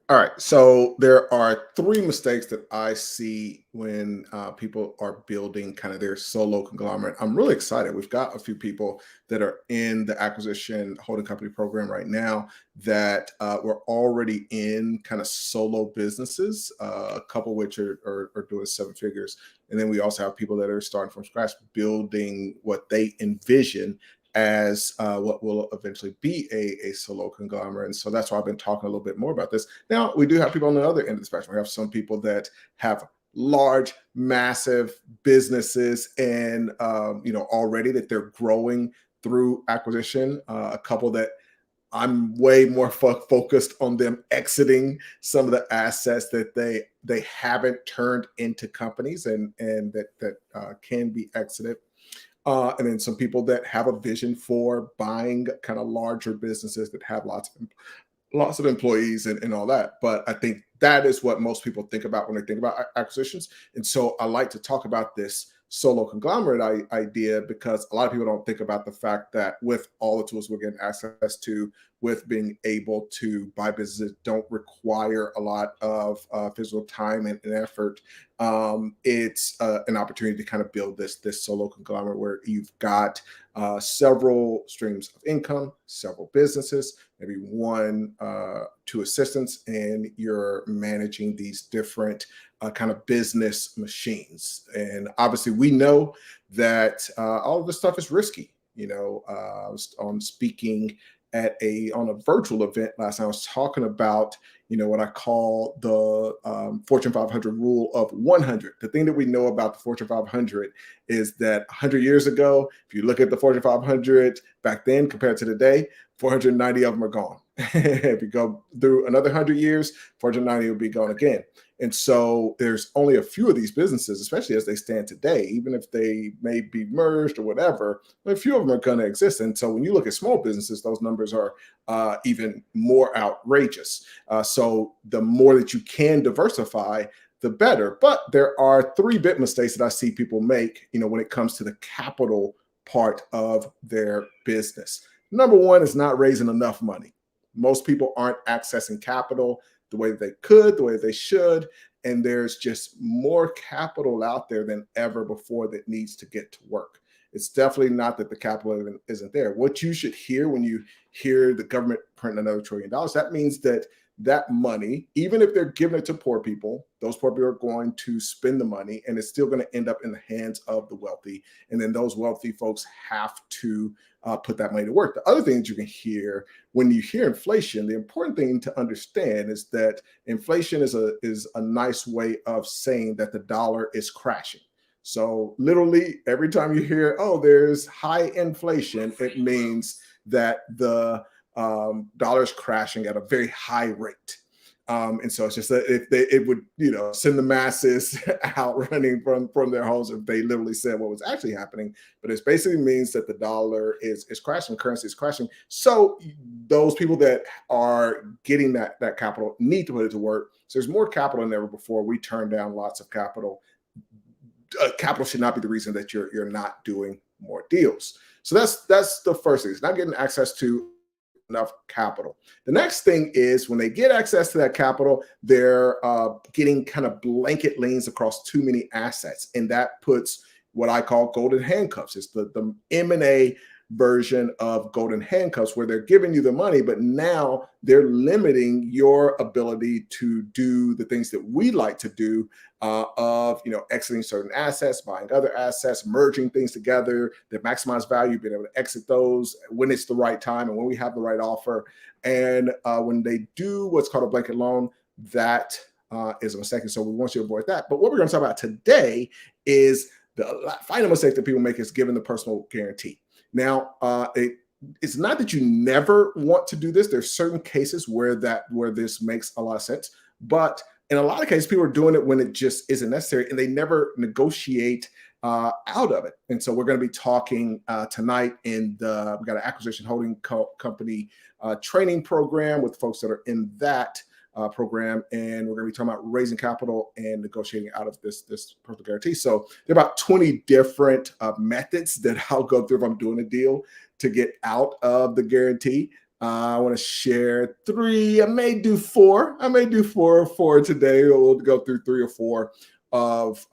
All right. So there are three mistakes that I see when people are building kind of their solo conglomerate. I'm really excited. We've got a few people that are in the acquisition holding company program right now that were already in kind of solo businesses, a couple which are doing seven figures. And then we also have people that are starting from scratch, building what they envision as what will eventually be a solo conglomerate. And so that's why I've been talking a little bit more about this. Now, we do have people on the other end of the spectrum. We have some people that have large, massive businesses and, already that they're growing through acquisition. A couple that I'm way more focused on them exiting some of the assets that they haven't turned into companies and that can be exited. And then some people that have a vision for buying kind of larger businesses that have lots of employees and all that. But I think that is what most people think about when they think about acquisitions. And so I like to talk about this solo conglomerate idea because a lot of people don't think about the fact that with all the tools we're getting access to, with being able to buy businesses don't require a lot of physical time and effort. It's an opportunity to kind of build this solo conglomerate where you've got several streams of income, several businesses, maybe one, two assistants, and you're managing these different kind of business machines. And obviously, we know that all of this stuff is risky. I was on speaking on a virtual event last night. I was talking about what I call the Fortune 500 rule of 100. The thing that we know about the Fortune 500 is that 100 years ago, if you look at the Fortune 500 back then compared to today, 490 of them are gone. If you go through another 100 years, 490 will be gone again. And so there's only a few of these businesses, especially as they stand today, even if they may be merged or whatever, a few of them are going to exist. And so when you look at small businesses, those numbers are even more outrageous. So the more that you can diversify, the better. But there are three big mistakes that I see people make, when it comes to the capital part of their business. Number one is not raising enough money. Most people aren't accessing capital the way they could, the way they should. And there's just more capital out there than ever before that needs to get to work. It's definitely not that the capital isn't there. What you should hear when you hear the government print another $1 trillion, that means that money, even if they're giving it to poor people, those poor people are going to spend the money and it's still going to end up in the hands of the wealthy. And then those wealthy folks have to put that money to work. The other thing that you can hear when you hear inflation, the important thing to understand is that inflation is a nice way of saying that the dollar is crashing. So literally every time you hear, oh, there's high inflation, it means that the dollar is crashing at a very high rate. And so it's just that if it would, send the masses out running from their homes if they literally said what was actually happening. But it basically means that the dollar is crashing, currency is crashing. So those people that are getting that capital need to put it to work. So there's more capital than ever before. We turn down lots of capital. Capital should not be the reason that you're not doing more deals. So that's the first thing. It's not getting access to enough capital. The next thing is when they get access to that capital, they're getting kind of blanket liens across too many assets. And that puts what I call golden handcuffs. It's the M&A version of golden handcuffs where they're giving you the money, but now they're limiting your ability to do the things that we like to do of exiting certain assets, buying other assets, merging things together that maximize value, being able to exit those when it's the right time and when we have the right offer. And when they do what's called a blanket loan, that is a mistake. So we want you to avoid that. But what we're going to talk about today is the final mistake that people make is giving the personal guarantee. Now, it's not that you never want to do this. There's certain cases where this makes a lot of sense, but in a lot of cases, people are doing it when it just isn't necessary, and they never negotiate out of it. And so we're going to be talking tonight we've got an acquisition holding company training program with folks that are in that program, and we're going to be talking about raising capital and negotiating out of this personal guarantee. So there are about 20 different methods that I'll go through if I'm doing a deal to get out of the guarantee. I want to share three. I may do four. I may do four today. We'll go through three or four of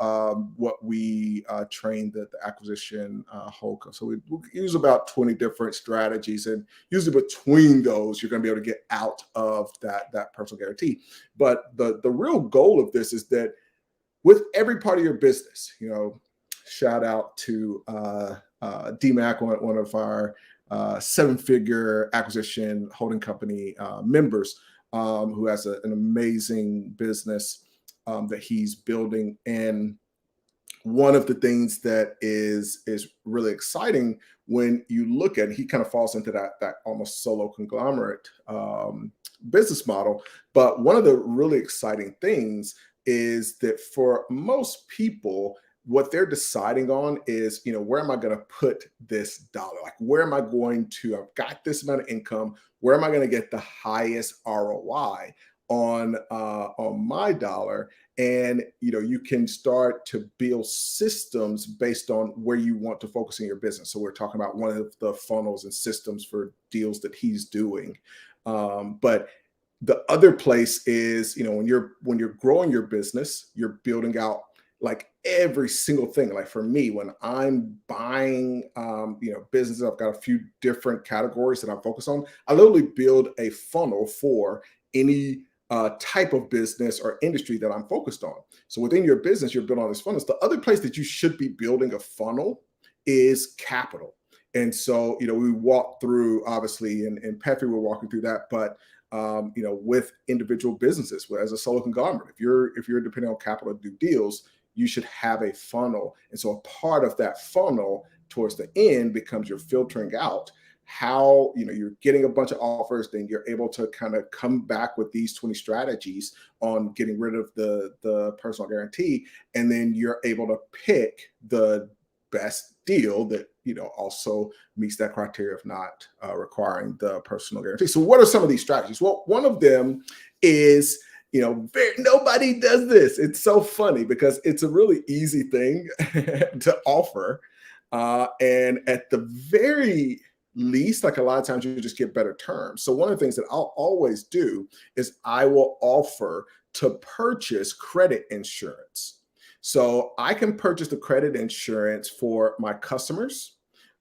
what we train the acquisition whole. So we use about 20 different strategies, and usually between those, you're going to be able to get out of that personal guarantee. But the real goal of this is that with every part of your business, shout out to DMAC, one of our seven-figure acquisition holding company members, who has an amazing business that he's building. And one of the things that is really exciting when you look at it, he kind of falls into that almost solo conglomerate business model. But one of the really exciting things is that for most people, what they're deciding on is, where am I going to put this dollar? Like, where am I going to, I've got this amount of income, where am I going to get the highest ROI on my dollar? And you can start to build systems based on where you want to focus in your business. So we're talking about one of the funnels and systems for deals that he's doing. But the other place is, when you're growing your business, you're building out like every single thing. Like for me, when I'm buying, businesses, I've got a few different categories that I focus on. I literally build a funnel for any type of business or industry that I'm focused on. So within your business, you're building all these funnels. The other place that you should be building a funnel is capital. And so, we walk through, obviously, and Patrick will walk you through that, but with individual businesses, as a solo conglomerate, if you're depending on capital to do deals, you should have a funnel. And so a part of that funnel towards the end becomes your filtering out how, you're getting a bunch of offers, then you're able to kind of come back with these 20 strategies on getting rid of the personal guarantee. And then you're able to pick the best deal that, also meets that criteria of not requiring the personal guarantee. So what are some of these strategies? Well, one of them is, nobody does this. It's so funny because it's a really easy thing to offer. And at the very least, like a lot of times you just get better terms. So one of the things that I'll always do is I will offer to purchase credit insurance. So I can purchase the credit insurance for my customers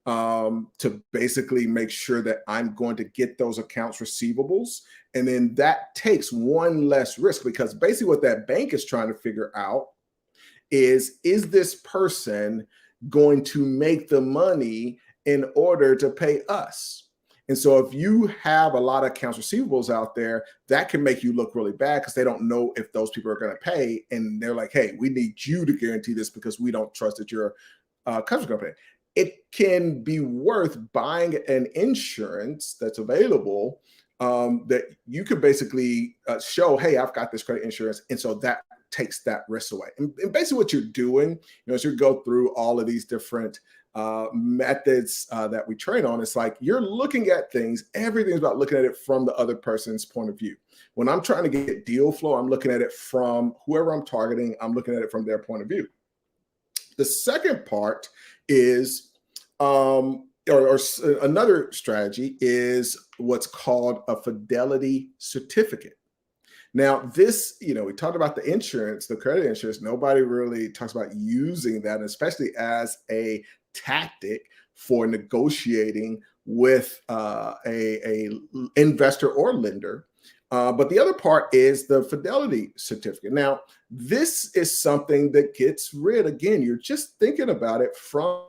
to basically make sure that I'm going to get those accounts receivables. And then that takes one less risk, because basically what that bank is trying to figure out is this person going to make the money in order to pay us? And so if you have a lot of accounts receivables out there, that can make you look really bad because they don't know if those people are going to pay. And they're like, hey, we need you to guarantee this because we don't trust that you're a customer company. It can be worth buying an insurance that's available that you could basically show, hey, I've got this credit insurance. And so that takes that risk away. And basically what you're doing, as you go through all of these different methods that we train on, it's like you're looking at things, everything's about looking at it from the other person's point of view. When I'm trying to get deal flow, I'm looking at it from whoever I'm targeting, I'm looking at it from their point of view. The second part is, or another strategy is what's called a fidelity certificate. Now, this, we talked about the insurance, the credit insurance. Nobody really talks about using that, especially as a tactic for negotiating with a investor or lender. But the other part is the fidelity certificate. Now, this is something that gets rid, again, you're just thinking about it from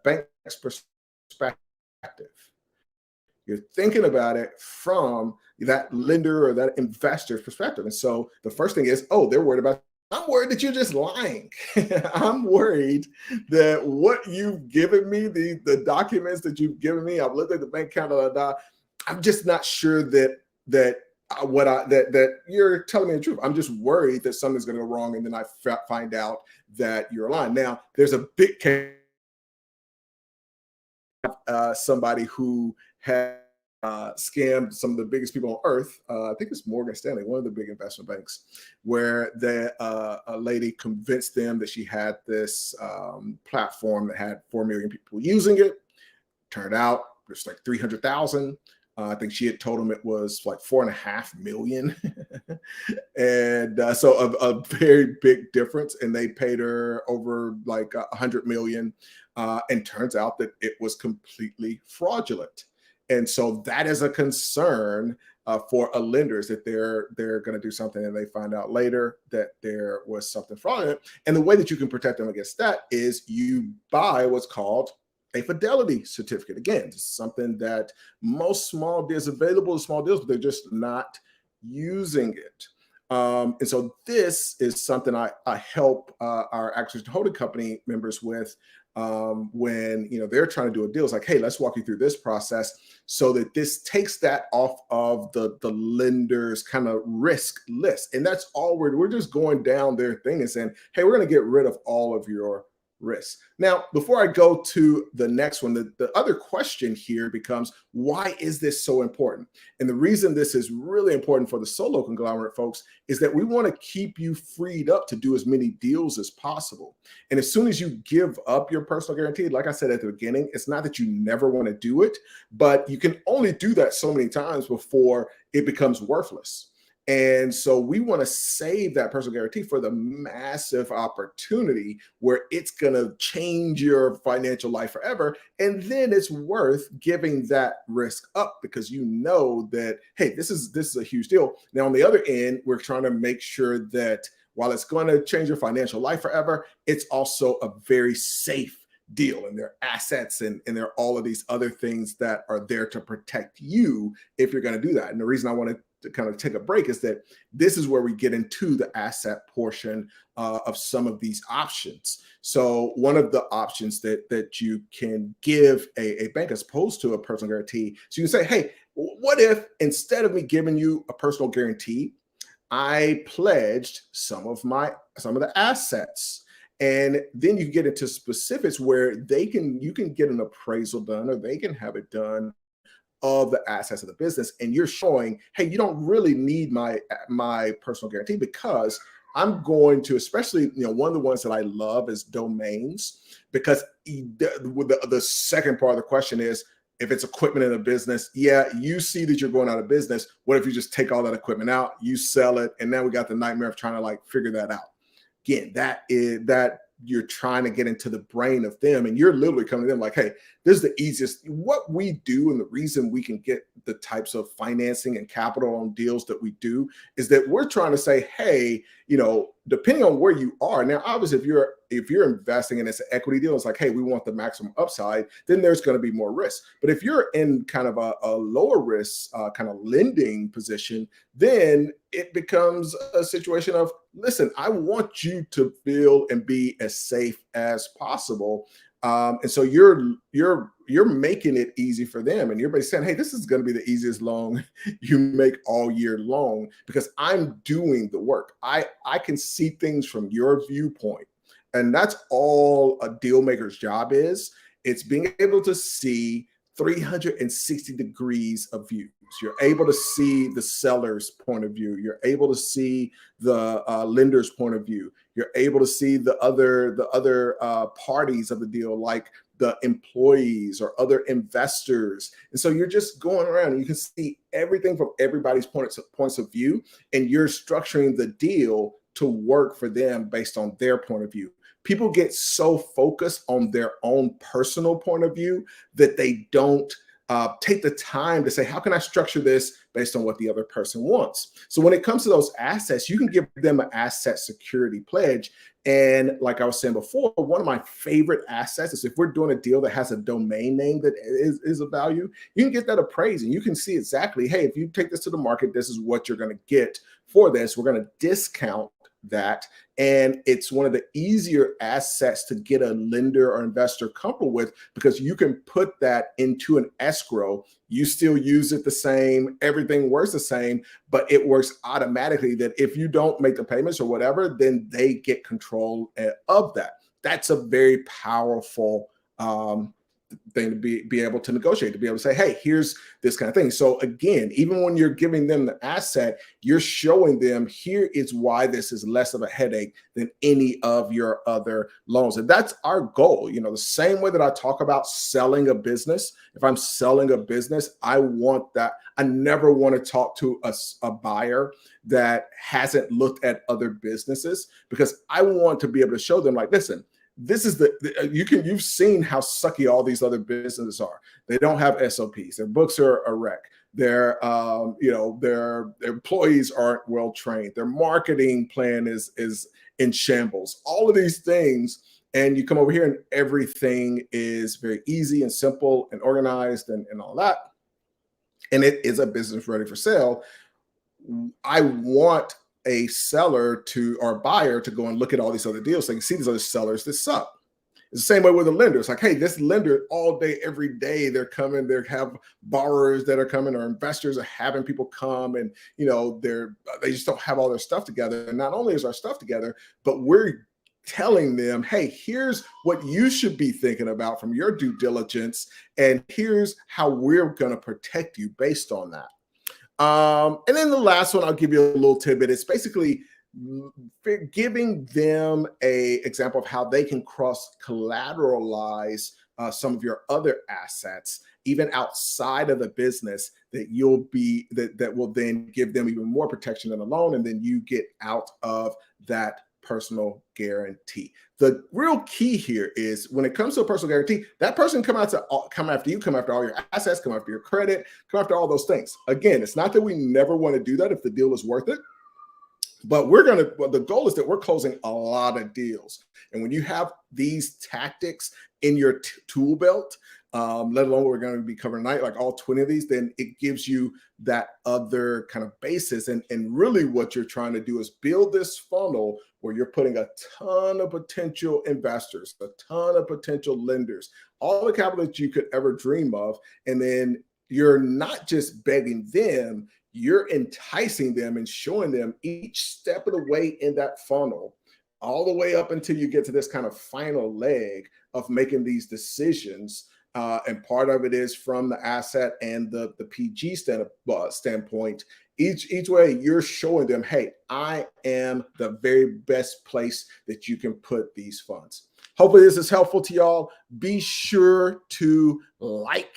bank's perspective. You're thinking about it from that lender or that investor's perspective. And so the first thing is, oh, they're worried about, I'm worried that you're just lying. I'm worried that what you've given me, the documents that you've given me, I've looked at the bank account, I'm just not sure that you're telling me the truth. I'm just worried that something's going to go wrong, and then I find out that you're lying. Now, there's a big case. Somebody who had scammed some of the biggest people on earth. I think it's Morgan Stanley, one of the big investment banks, where a lady convinced them that she had this platform that had 4 million people using it. Turned out it's like 300,000. I think she had told him it was like 4.5 million. And so a very big difference. And they paid her over like 100 million. And turns out that it was completely fraudulent. And so that is a concern for a lender, is that they're going to do something and they find out later that there was something fraudulent. And the way that you can protect them against that is you buy what's called a fidelity certificate. Again, this is something that most small deals, available to small deals, but they're just not using it. And so this is something I help our acquisition holding company members with when they're trying to do a deal. It's like, hey, let's walk you through this process so that this takes that off of the lender's kind of risk list. And that's all we're just going down their thing and saying, hey, we're going to get rid of all of your risks. Now, before I go to the next one, the other question here becomes, why is this so important? And the reason this is really important for the solo conglomerate folks is that we want to keep you freed up to do as many deals as possible. And as soon as you give up your personal guarantee, like I said at the beginning, it's not that you never want to do it, but you can only do that so many times before it becomes worthless. And so we want to save that personal guarantee for the massive opportunity where it's going to change your financial life forever. And then it's worth giving that risk up because you know that, hey, this is a huge deal. Now, on the other end, we're trying to make sure that while it's going to change your financial life forever, it's also a very safe deal, and there are assets and there are all of these other things that are there to protect you if you're going to do that. And the reason I want to kind of take a break is that this is where we get into the asset portion of some of these options. So one of the options that you can give a bank as opposed to a personal guarantee, so you can say, hey, what if instead of me giving you a personal guarantee, I pledged some of the assets? And then you can get into specifics where you can get an appraisal done, or they can have it done, of the assets of the business, and you're showing, hey, you don't really need my personal guarantee because I'm going to, especially, one of the ones that I love is domains, because the second part of the question is, if it's equipment in a business, yeah, you see that you're going out of business. What if you just take all that equipment out, you sell it, and now we got the nightmare of trying to like figure that out. Again, that you're trying to get into the brain of them, and you're literally coming to them like, hey, this is the easiest. What we do, and the reason we can get the types of financing and capital on deals that we do, is that we're trying to say, hey, depending on where you are now, obviously if you're investing and it's an equity deal, it's like, hey, we want the maximum upside, then there's going to be more risk. But if you're in kind of a lower risk kind of lending position, then it becomes a situation of, listen, I want you to feel and be as safe as possible. And so you're making it easy for them, and you're basically saying, hey, this is going to be the easiest loan you make all year long because I'm doing the work. I can see things from your viewpoint, and that's all a deal maker's job is. It's being able to see 360 degrees of views. You're able to see the seller's point of view. You're able to see the lender's point of view. You're able to see the other parties of the deal, like the employees or other investors. And so you're just going around and you can see everything from everybody's points of view, and you're structuring the deal to work for them based on their point of view. People get so focused on their own personal point of view that they don't take the time to say, how can I structure this based on what the other person wants? So when it comes to those assets, you can give them an asset security pledge. And like I was saying before, one of my favorite assets is if we're doing a deal that has a domain name that is of value, you can get that appraised and you can see exactly, hey, if you take this to the market, this is what you're going to get for this. We're going to discount that. And it's one of the easier assets to get a lender or investor comfortable with, because you can put that into an escrow. You still use it the same, everything works the same, but it works automatically that if you don't make the payments or whatever, then they get control of that. That's a very powerful thing to be able to negotiate, to be able to say, hey, here's this kind of thing. So again, even when you're giving them the asset, you're showing them here is why this is less of a headache than any of your other loans. And that's our goal. The same way that I talk about selling a business, if I'm selling a business, I want that. I never want to talk to a buyer that hasn't looked at other businesses, because I want to be able to show them, like, listen, this is you've seen how sucky all these other businesses are. They don't have SOPs. Their books are a wreck. Their their employees aren't well trained. Their marketing plan is in shambles. All of these things, and you come over here and everything is very easy and simple and organized and all that, and it is a business ready for sale. I want a seller or buyer to go and look at all these other deals so they can see these other sellers that suck. It's the same way with a lender. It's like, hey, this lender all day, every day, they're coming, they have borrowers that are coming, or investors are having people come, and they just don't have all their stuff together. And not only is our stuff together, but we're telling them, hey, here's what you should be thinking about from your due diligence, and here's how we're going to protect you based on that. And then the last one, I'll give you a little tidbit. It's basically giving them a example of how they can cross collateralize some of your other assets, even outside of the business, that that will then give them even more protection than a loan, and then you get out of that personal guarantee. The real key here is, when it comes to a personal guarantee, that person come after you, come after all your assets, come after your credit, come after all those things. Again, it's not that we never want to do that if the deal is worth it, but the goal is that we're closing a lot of deals. And when you have these tactics in your tool belt, let alone we're going to be covering tonight, like all 20 of these, then it gives you that other kind of basis. And really what you're trying to do is build this funnel where you're putting a ton of potential investors, a ton of potential lenders, all the capital that you could ever dream of. And then you're not just begging them, you're enticing them and showing them each step of the way in that funnel, all the way up until you get to this kind of final leg of making these decisions. And part of it is from the asset and the PG standpoint. Each way you're showing them, hey, I am the very best place that you can put these funds. Hopefully this is helpful to y'all. Be sure to like.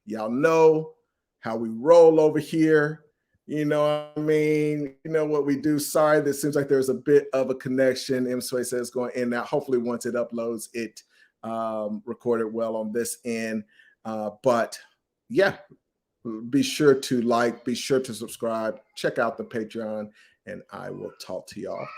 Y'all know how we roll over here. You know what I mean? You know what we do. Sorry, this seems like there's a bit of a connection. M-Sway says going in now. Hopefully once it uploads, it recorded well on this end. But yeah, be sure to like, be sure to subscribe, check out the Patreon, and I will talk to y'all